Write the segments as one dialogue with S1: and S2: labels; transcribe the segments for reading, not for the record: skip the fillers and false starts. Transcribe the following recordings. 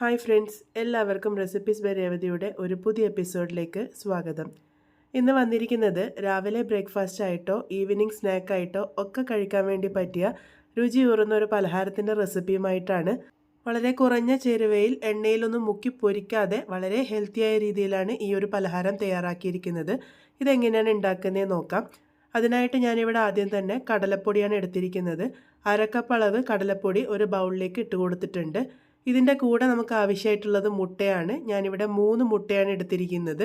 S1: Hi friends, എല്ലാവർക്കും recipes by രേവതിയുടെ ഒരു പുതിയ എപ്പിസോഡിലേക്ക് സ്വാഗതം. ഇന്ന് വന്നിരിക്കുന്നത് രാവിലെ ബ്രേക്ക്ഫാസ്റ്റ് ആയിട്ടോ ഈവനിങ് സ്നാക്കായിട്ടോ ഒക്കെ കഴിക്കാൻ വേണ്ടി പറ്റിയ രുചിയൂറുന്ന ഒരു പലഹാരത്തിൻ്റെ റെസിപ്പിയുമായിട്ടാണ്. വളരെ കുറഞ്ഞ ചേരുവയിൽ എണ്ണയിലൊന്നും മുക്കി പൊരിക്കാതെ വളരെ ഹെൽത്തിയായ രീതിയിലാണ് ഈ ഒരു പലഹാരം തയ്യാറാക്കിയിരിക്കുന്നത്. ഇതെങ്ങനെയാണ് ഉണ്ടാക്കുന്നതെന്ന് നോക്കാം. അതിനായിട്ട് ഞാനിവിടെ ആദ്യം തന്നെ കടലപ്പൊടിയാണ് എടുത്തിരിക്കുന്നത്. അരക്കപ്പ് അളവ് കടലപ്പൊടി ഒരു ബൗളിലേക്ക് ഇട്ട് കൊടുത്തിട്ടുണ്ട്. ഇതിൻ്റെ കൂടെ നമുക്ക് ആവശ്യമായിട്ടുള്ളത് മുട്ടയാണ്. ഞാനിവിടെ 3 മുട്ടയാണ് എടുത്തിരിക്കുന്നത്.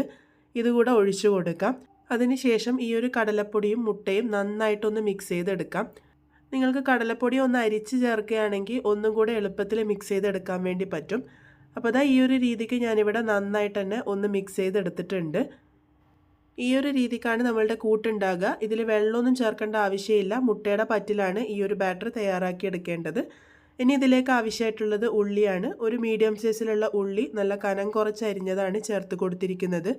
S1: ഇതുകൂടെ ഒഴിച്ചു കൊടുക്കാം. അതിനുശേഷം ഈ ഒരു കടലപ്പൊടിയും മുട്ടയും നന്നായിട്ടൊന്ന് മിക്സ് ചെയ്തെടുക്കാം. നിങ്ങൾക്ക് കടലപ്പൊടി ഒന്ന് അരിച്ച് ചേർക്കുകയാണെങ്കിൽ ഒന്നും കൂടെ എളുപ്പത്തിൽ മിക്സ് ചെയ്തെടുക്കാൻ വേണ്ടി പറ്റും. അപ്പോൾ ഈ ഒരു രീതിക്ക് ഞാനിവിടെ നന്നായിട്ട് തന്നെ ഒന്ന് മിക്സ് ചെയ്തെടുത്തിട്ടുണ്ട്. ഈ ഒരു രീതിക്കാണ് നമ്മളുടെ കൂട്ടുണ്ടാകുക. ഇതിൽ വെള്ളമൊന്നും ചേർക്കേണ്ട ആവശ്യമില്ല. മുട്ടയുടെ പറ്റിലാണ് ഈ ഒരു ബാറ്റർ തയ്യാറാക്കി എടുക്കേണ്ടത്. ഇനി ഇതിലേക്ക് ആവശ്യമായിട്ടുള്ളത് ഉള്ളിയാണ്. ഒരു മീഡിയം സൈസിലുള്ള ഉള്ളി നല്ല കനം കുറച്ച് അരിഞ്ഞതാണ് ചേർത്ത് കൊടുത്തിരിക്കുന്നത്.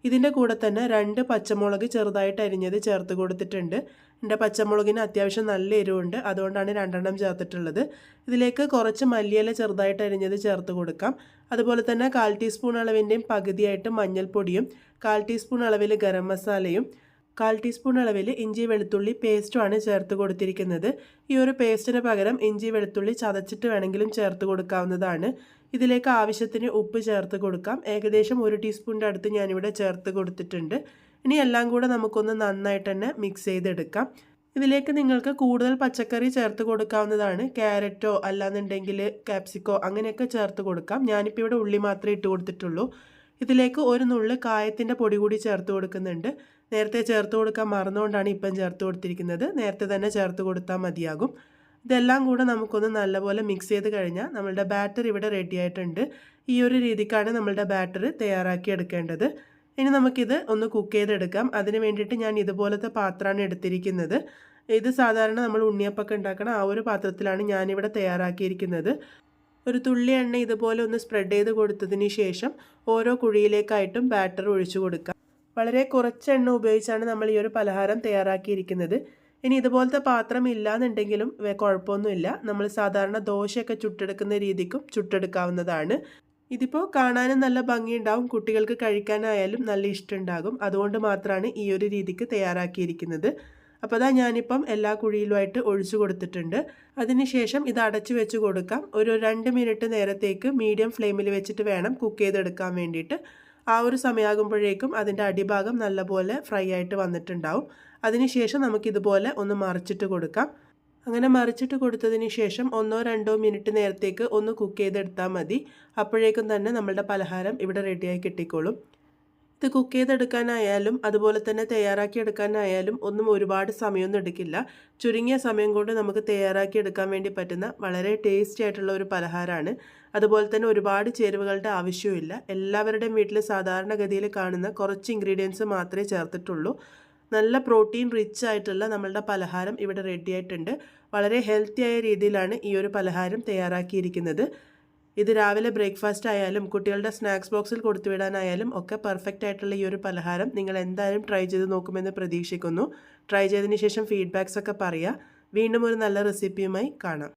S1: ഇതിൻ്റെ കൂടെ തന്നെ 2 പച്ചമുളക് ചെറുതായിട്ട് അരിഞ്ഞത് ചേർത്ത് കൊടുത്തിട്ടുണ്ട്. എൻ്റെ പച്ചമുളകിന് അത്യാവശ്യം നല്ല എരിവുണ്ട്, അതുകൊണ്ടാണ് 2 ചേർത്തിട്ടുള്ളത്. ഇതിലേക്ക് കുറച്ച് മല്ലിയില ചെറുതായിട്ട് അരിഞ്ഞത് ചേർത്ത് കൊടുക്കാം. അതുപോലെ തന്നെ 1/4 ടീസ്പൂൺ അളവിൻ്റെയും പകുതിയായിട്ട് മഞ്ഞൾപ്പൊടിയും 1/4 ടീസ്പൂൺ അളവിൽ ഗരം മസാലയും 1/4 ടീസ്പൂൺ അളവിൽ ഇഞ്ചി വെളുത്തുള്ളി പേസ്റ്റുമാണ് ചേർത്ത് കൊടുത്തിരിക്കുന്നത്. ഈ ഒരു പേസ്റ്റിന് പകരം ഇഞ്ചി വെളുത്തുള്ളി ചതച്ചിട്ട് വേണമെങ്കിലും ചേർത്ത് കൊടുക്കാവുന്നതാണ്. ഇതിലേക്ക് ആവശ്യത്തിന് ഉപ്പ് ചേർത്ത് കൊടുക്കാം. ഏകദേശം 1 ടീസ്പൂണിൻ്റെ അടുത്ത് ഞാനിവിടെ ചേർത്ത് കൊടുത്തിട്ടുണ്ട്. ഇനി എല്ലാം കൂടെ നമുക്കൊന്ന് നന്നായിട്ട് തന്നെ മിക്സ് ചെയ്തെടുക്കാം. ഇതിലേക്ക് നിങ്ങൾക്ക് കൂടുതൽ പച്ചക്കറി ചേർത്ത് കൊടുക്കാവുന്നതാണ്. ക്യാരറ്റോ അല്ലാന്നുണ്ടെങ്കിൽ ക്യാപ്സിക്കോ അങ്ങനെയൊക്കെ ചേർത്ത് കൊടുക്കാം. ഞാനിപ്പോൾ ഇവിടെ ഉള്ളി മാത്രമേ ഇട്ട് കൊടുത്തിട്ടുള്ളൂ. ഇതിലേക്ക് ഒരു നുള്ള് കായത്തിൻ്റെ പൊടി കൂടി ചേർത്ത് കൊടുക്കുന്നുണ്ട്. നേരത്തെ ചേർത്ത് കൊടുക്കാൻ മറന്നുകൊണ്ടാണ് ഇപ്പം ചേർത്ത് കൊടുത്തിരിക്കുന്നത്. നേരത്തെ തന്നെ ചേർത്ത് കൊടുത്താൽ മതിയാകും. ഇതെല്ലാം കൂടെ നമുക്കൊന്ന് നല്ലപോലെ മിക്സ് ചെയ്ത് കഴിഞ്ഞാൽ നമ്മളുടെ ബാറ്റർ ഇവിടെ റെഡി ആയിട്ടുണ്ട്. ഈ ഒരു രീതിക്കാണ് നമ്മളുടെ ബാറ്റർ തയ്യാറാക്കി എടുക്കേണ്ടത്. ഇനി നമുക്കിത് ഒന്ന് കുക്ക് ചെയ്തെടുക്കാം. അതിന് വേണ്ടിയിട്ട് ഞാൻ ഇതുപോലത്തെ പാത്രമാണ് എടുത്തിരിക്കുന്നത്. ഇത് സാധാരണ നമ്മൾ ഉണ്ണിയപ്പൊക്കെ ഉണ്ടാക്കണം ആ ഒരു പാത്രത്തിലാണ് ഞാനിവിടെ തയ്യാറാക്കിയിരിക്കുന്നത്. ഒരു തുള്ളി എണ്ണ ഇതുപോലെ ഒന്ന് സ്പ്രെഡ് ചെയ്ത് കൊടുത്തതിന് ശേഷം ഓരോ കുഴിയിലേക്കായിട്ടും ബാറ്റർ ഒഴിച്ചു കൊടുക്കാം. വളരെ കുറച്ച് എണ്ണ ഉപയോഗിച്ചാണ് നമ്മൾ ഈ ഒരു പലഹാരം തയ്യാറാക്കിയിരിക്കുന്നത്. ഇനി ഇതുപോലത്തെ പാത്രം ഇല്ലാന്നുണ്ടെങ്കിലും കുഴപ്പമൊന്നുമില്ല. നമ്മൾ സാധാരണ ദോശയൊക്കെ ചുട്ടെടുക്കുന്ന രീതിക്കും ചുട്ടെടുക്കാവുന്നതാണ്. ഇതിപ്പോൾ കാണാനും നല്ല ഭംഗിയുണ്ടാവും, കുട്ടികൾക്ക് കഴിക്കാനായാലും നല്ല ഇഷ്ടമുണ്ടാകും. അതുകൊണ്ട് മാത്രമാണ് ഈ ഒരു രീതിക്ക് തയ്യാറാക്കിയിരിക്കുന്നത്. അപ്പോൾ ഞാനിപ്പം എല്ലാ കുഴിയിലുമായിട്ട് ഒഴിച്ചു കൊടുത്തിട്ടുണ്ട്. അതിനുശേഷം ഇത് അടച്ചു വെച്ച് കൊടുക്കാം. ഒരു 2 മിനിറ്റ് നേരത്തേക്ക് മീഡിയം ഫ്ലെയിമിൽ വെച്ചിട്ട് വേണം കുക്ക് ചെയ്തെടുക്കാൻ വേണ്ടിയിട്ട്. ആ ഒരു സമയമാകുമ്പോഴേക്കും അതിൻ്റെ അടിഭാഗം നല്ലപോലെ ഫ്രൈ ആയിട്ട് വന്നിട്ടുണ്ടാവും. അതിനുശേഷം നമുക്കിതുപോലെ ഒന്ന് മറിച്ചിട്ട് കൊടുക്കാം. അങ്ങനെ മറിച്ചിട്ട് കൊടുത്തതിന് ശേഷം 1-2 മിനിറ്റ് നേരത്തേക്ക് ഒന്ന് കുക്ക് ചെയ്തെടുത്താൽ മതി. അപ്പോഴേക്കും തന്നെ നമ്മളുടെ പലഹാരം ഇവിടെ റെഡിയായി കിട്ടിക്കോളും. ഇത് കുക്ക് ചെയ്തെടുക്കാനായാലും അതുപോലെ തന്നെ തയ്യാറാക്കി എടുക്കാനായാലും ഒന്നും ഒരുപാട് സമയമൊന്നും എടുക്കില്ല. ചുരുങ്ങിയ സമയം കൊണ്ട് നമുക്ക് തയ്യാറാക്കി എടുക്കാൻ വേണ്ടി പറ്റുന്ന വളരെ ടേസ്റ്റി ആയിട്ടുള്ള ഒരു പലഹാരമാണ്. അതുപോലെ തന്നെ ഒരുപാട് ചേരുവകളുടെ ആവശ്യമില്ല. എല്ലാവരുടെയും വീട്ടിൽ സാധാരണഗതിയിൽ കാണുന്ന കുറച്ച് ഇൻഗ്രീഡിയൻസ് മാത്രമേ ചേർത്തിട്ടുള്ളൂ. നല്ല പ്രോട്ടീൻ റിച്ച് ആയിട്ടുള്ള നമ്മളുടെ പലഹാരം ഇവിടെ റെഡി ആയിട്ടുണ്ട്. വളരെ ഹെൽത്തി ആയ രീതിയിലാണ് ഈ ഒരു പലഹാരം തയ്യാറാക്കിയിരിക്കുന്നത്. ഇത് രാവിലെ ബ്രേക്ക്ഫാസ്റ്റ് ആയാലും കുട്ടികളുടെ സ്നാക്സ് ബോക്സിൽ കൊടുത്തുവിടാനായാലും ഒക്കെ പെർഫെക്റ്റ് ആയിട്ടുള്ള ഈ ഒരു പലഹാരം നിങ്ങൾ എന്തായാലും ട്രൈ ചെയ്ത് നോക്കുമെന്ന് പ്രതീക്ഷിക്കുന്നു. ട്രൈ ചെയ്തതിന് ശേഷം ഫീഡ്ബാക്സ് ഒക്കെ പറയുക. വീണ്ടും ഒരു നല്ല റെസിപ്പിയുമായി കാണാം.